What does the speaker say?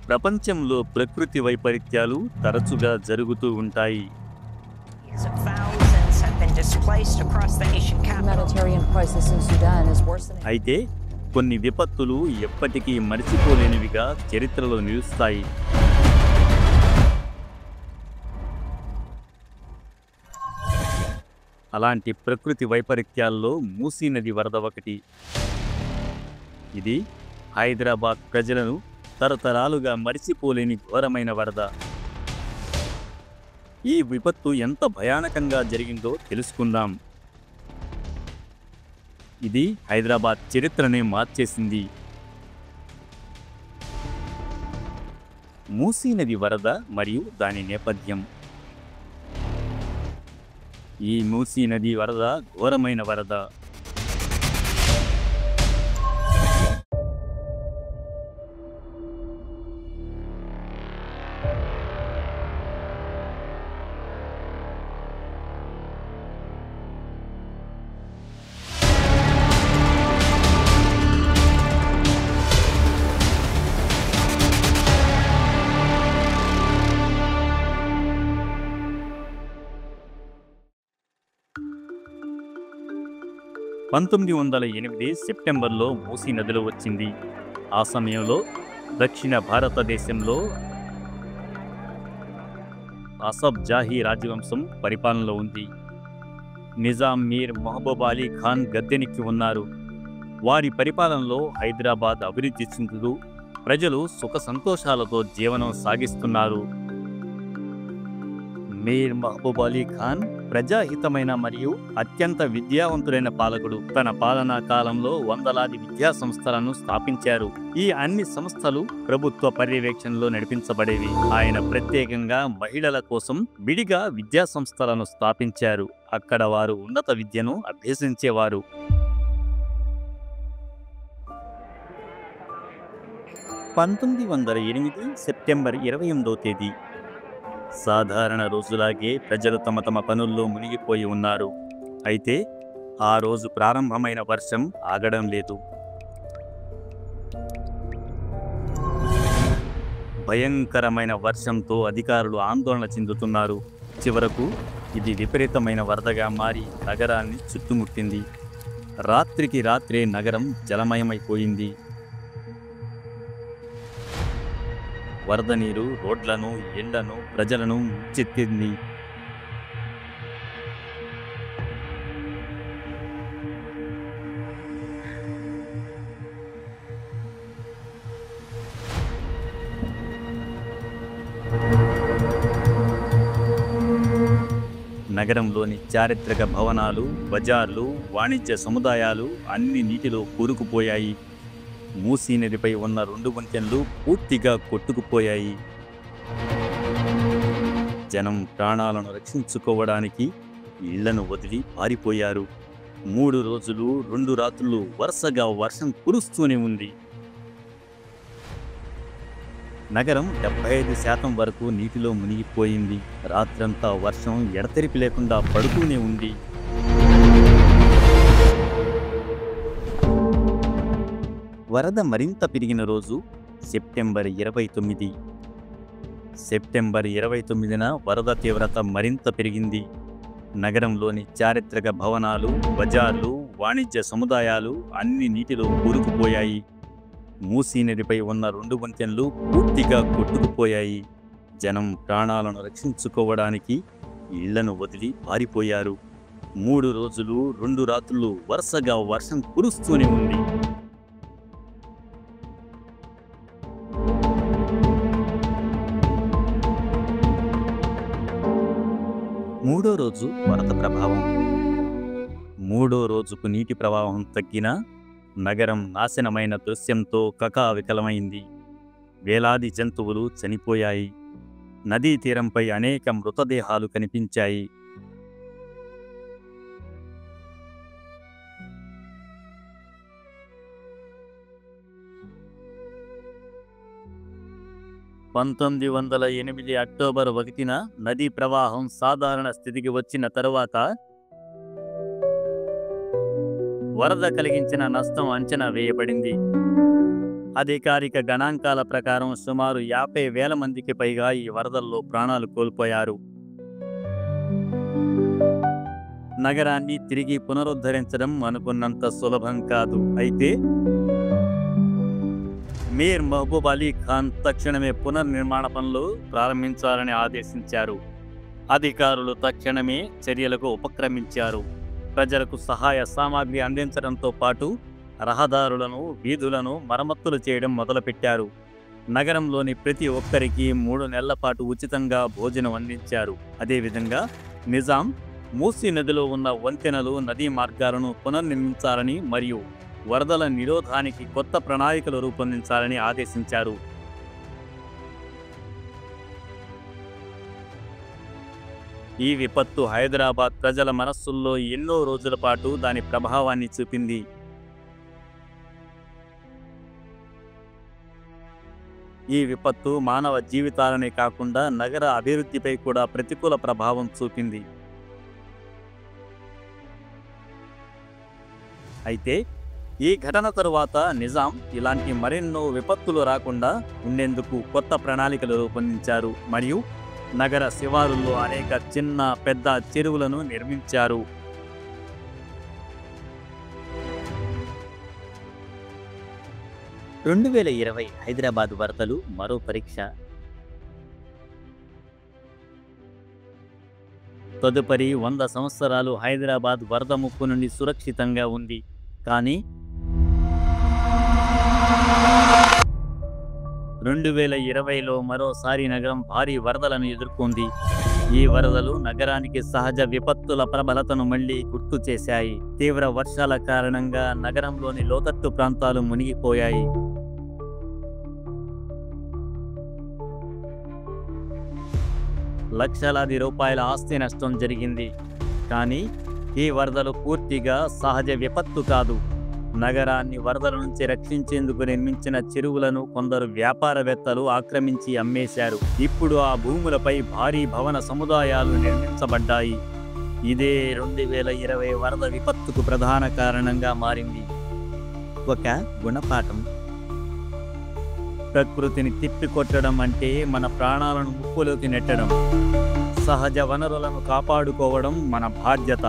ప్రపంచంలో ప్రకృతి వైపరీత్యాలు తరచుగా జరుగుతూ ఉంటాయి. Of thousands have been displaced across the Haitian The capital. humanitarian crisis in Sudan is worsening. అయితే కొన్ని విపత్తులు ఎప్పటికీ మరిచిపోలేనివిగా చరిత్రలో నిలుస్తాయి. అలాంటి ప్రకృతి వైపరీత్యాల్లో మూసీ నది వరద ఒకటి. ఇది హైదరాబాద్ ప్రజలను తరతరాలుగా మరిచిపోలేని ఘోరమైన వరద. ఈ విపత్తు ఎంత భయానకంగా జరిగిందో తెలుసుకుందాం. ఇది హైదరాబాద్ చరిత్రనే మార్చేసింది. మూసీ నది వరద మరియు దాని నేపథ్యం. ఈ మూసీ నది వరద ఘోరమైన వరద. సెప్టెంబర్లో మూసీ నదిలో వచ్చింది. ఆ సమయంలో దక్షిణ భారతదేశంలో అసఫ్ జాహీ రాజవంశం పరిపాలనలో ఉంది. నిజాం మీర్ మహబూబ్ అలీ ఖాన్ గద్దెనెక్కి ఉన్నారు. వారి పరిపాలనలో హైదరాబాద్ అభివృద్ధి చెందుతూ ప్రజలు సుఖ సంతోషాలతో జీవనం సాగిస్తున్నారు. మీర్ మహబూబ్ అలీ ఖాన్ ప్రజాహితమైన మరియు అత్యంత విద్యావంతుడైన పాలకుడు. తన పాలనా కాలంలో వందలాది విద్యా సంస్థలను స్థాపించారు. ఈ అన్ని సంస్థలు ప్రభుత్వ పర్యవేక్షణలో నడిపించబడేవి. ఆయన ప్రత్యేకంగా మహిళల కోసం విడిగా విద్యా సంస్థలను స్థాపించారు. అక్కడ వారు ఉన్నత విద్యను అభ్యసించేవారు. సెప్టెంబర్ 28వ తేదీ. సాధారణ రోజులాగే ప్రజలు తమ తమ పనుల్లో మునిగిపోయి ఉన్నారు. అయితే ఆ రోజు ప్రారంభమైన వర్షం ఆగడం లేదు. భయంకరమైన వర్షంతో అధికారులు ఆందోళన చెందుతున్నారు. చివరకు ఇది విపరీతమైన వరదగా మారి నగరాన్ని చుట్టుముట్టింది. రాత్రికి రాత్రే నగరం జలమయమైపోయింది. వరద నీరు రోడ్లను, ఇళ్లను, ప్రజలను ముంచెత్తింది. నగరంలోని చారిత్రక భవనాలు, బజార్లు, వాణిజ్య సముదాయాలు అన్ని నీటిలో కూరుకుపోయాయి. మూసీ నదిపై ఉన్న 2 వంతెనలు పూర్తిగా కొట్టుకుపోయాయి. జనం ప్రాణాలను రక్షించుకోవడానికి ఇళ్లను వదిలి పారిపోయారు. 3 రోజులు 2 రాత్రులు వరుసగా వర్షం కురుస్తూనే ఉంది. నగరం 75% వరకు నీటిలో మునిగిపోయింది. రాత్రంతా వర్షం ఎడతెరిపి లేకుండా పడుతూనే ఉంది. వరద మరింత పెరిగిన రోజు సెప్టెంబర్ 29. సెప్టెంబర్ 29న వరద తీవ్రత మరింత పెరిగింది. నగరంలోని చారిత్రక భవనాలు, బజార్లు, వాణిజ్య సముదాయాలు అన్ని నీటిలో కూరుకుపోయాయి. మూసీ నదిపై ఉన్న 2 వంతెనలు పూర్తిగా కొట్టుకుపోయాయి. జనం ప్రాణాలను రక్షించుకోవడానికి ఇళ్లను వదిలి పారిపోయారు. 3 రోజులు 2 రాత్రులు వరుసగా వర్షం కురుస్తూనే ఉంది. మూడో రోజు వరద ప్రభావం. 3వ రోజుకు నీటి ప్రవాహం తగ్గినా నగరం నాశనమైన దృశ్యంతో కకావికలమైంది. వేలాది జంతువులు చనిపోయాయి. నదీ తీరంపై అనేక మృతదేహాలు కనిపించాయి. అక్టోబర్ 1న నదీ ప్రవాహం సాధారణ స్థితికి వచ్చిన తరువాత వరద కలిగించిన నష్టం అంచనా వేయబడింది. అధికారిక గణాంకాల ప్రకారం సుమారు 50,000 మందికి పైగా ఈ వరదల్లో ప్రాణాలు కోల్పోయారు. నగరాన్ని తిరిగి పునరుద్ధరించడం అనుకున్నంత సులభం కాదు. అయితే మీర్ మహబూబ్ అలీ ఖాన్ తక్షణమే పునర్నిర్మాణ పనులు ప్రారంభించాలని ఆదేశించారు. అధికారులు తక్షణమే చర్యలకు ఉపక్రమించారు. ప్రజలకు సహాయ సామాగ్రి అందించడంతో పాటు రహదారులను, వీధులను మరమ్మతులు చేయడం మొదలుపెట్టారు. నగరంలోని ప్రతి ఒక్కరికి 3 నెలల పాటు ఉచితంగా భోజనం అందించారు. అదేవిధంగా నిజాం మూసీ నదిలో ఉన్న వంతెనలు, నదీ మార్గాలను పునర్నిర్మించాలని మరియు వరదల నిరోధానికి కొత్త ప్రణాళికలు రూపొందించాలని ఆదేశించారు. ఈ విపత్తు హైదరాబాద్ ప్రజల మనస్సుల్లో ఎన్నో రోజుల పాటు దాని ప్రభావాన్ని చూపింది. ఈ విపత్తు మానవ జీవితాలనే కాకుండా నగర అభివృద్ధిపై కూడా ప్రతికూల ప్రభావం చూపింది. అయితే ఈ ఘటన తరువాత నిజాం ఇలాంటి మరెన్నో విపత్తులు రాకుండా ఉండేందుకు కొత్త ప్రణాళికలు రూపొందించారు మరియు నగర శివారుల్లో అనేక చిన్న పెద్ద చెరువులను నిర్మించారు. 2020 హైదరాబాద్ వరదలు మరో పరీక్ష. తదుపరి 100 సంవత్సరాలు హైదరాబాద్ వరద ముప్పు నుండి సురక్షితంగా ఉంది. కానీ 2020లో మరోసారి నగరం భారీ వరదలను ఎదుర్కొంది. ఈ వరదలు నగరానికి సహజ విపత్తుల ప్రబలతను మళ్లీ గుర్తు చేశాయి. తీవ్ర వర్షాల కారణంగా నగరంలోని లోతట్టు ప్రాంతాలు మునిగిపోయాయి. లక్షలాది రూపాయల ఆస్తి నష్టం జరిగింది. కానీ ఈ వరదలు పూర్తిగా సహజ విపత్తు కాదు. నగరాన్ని వరదల నుంచి రక్షించేందుకు నిర్మించిన చెరువులను కొందరు వ్యాపారవేత్తలు ఆక్రమించి అమ్మేశారు. ఇప్పుడు ఆ భూములపై భారీ భవన సముదాయాలు నిర్మించబడ్డాయి. ఇదే 2020 వరద విపత్తుకు ప్రధాన కారణంగా మారింది. ఒక గుణపాఠం: ప్రకృతిని తిప్పికొట్టడం అంటే మన ప్రాణాలను ముప్పులోకి నెట్టడం. సహజ వనరులను కాపాడుకోవడం మన బాధ్యత.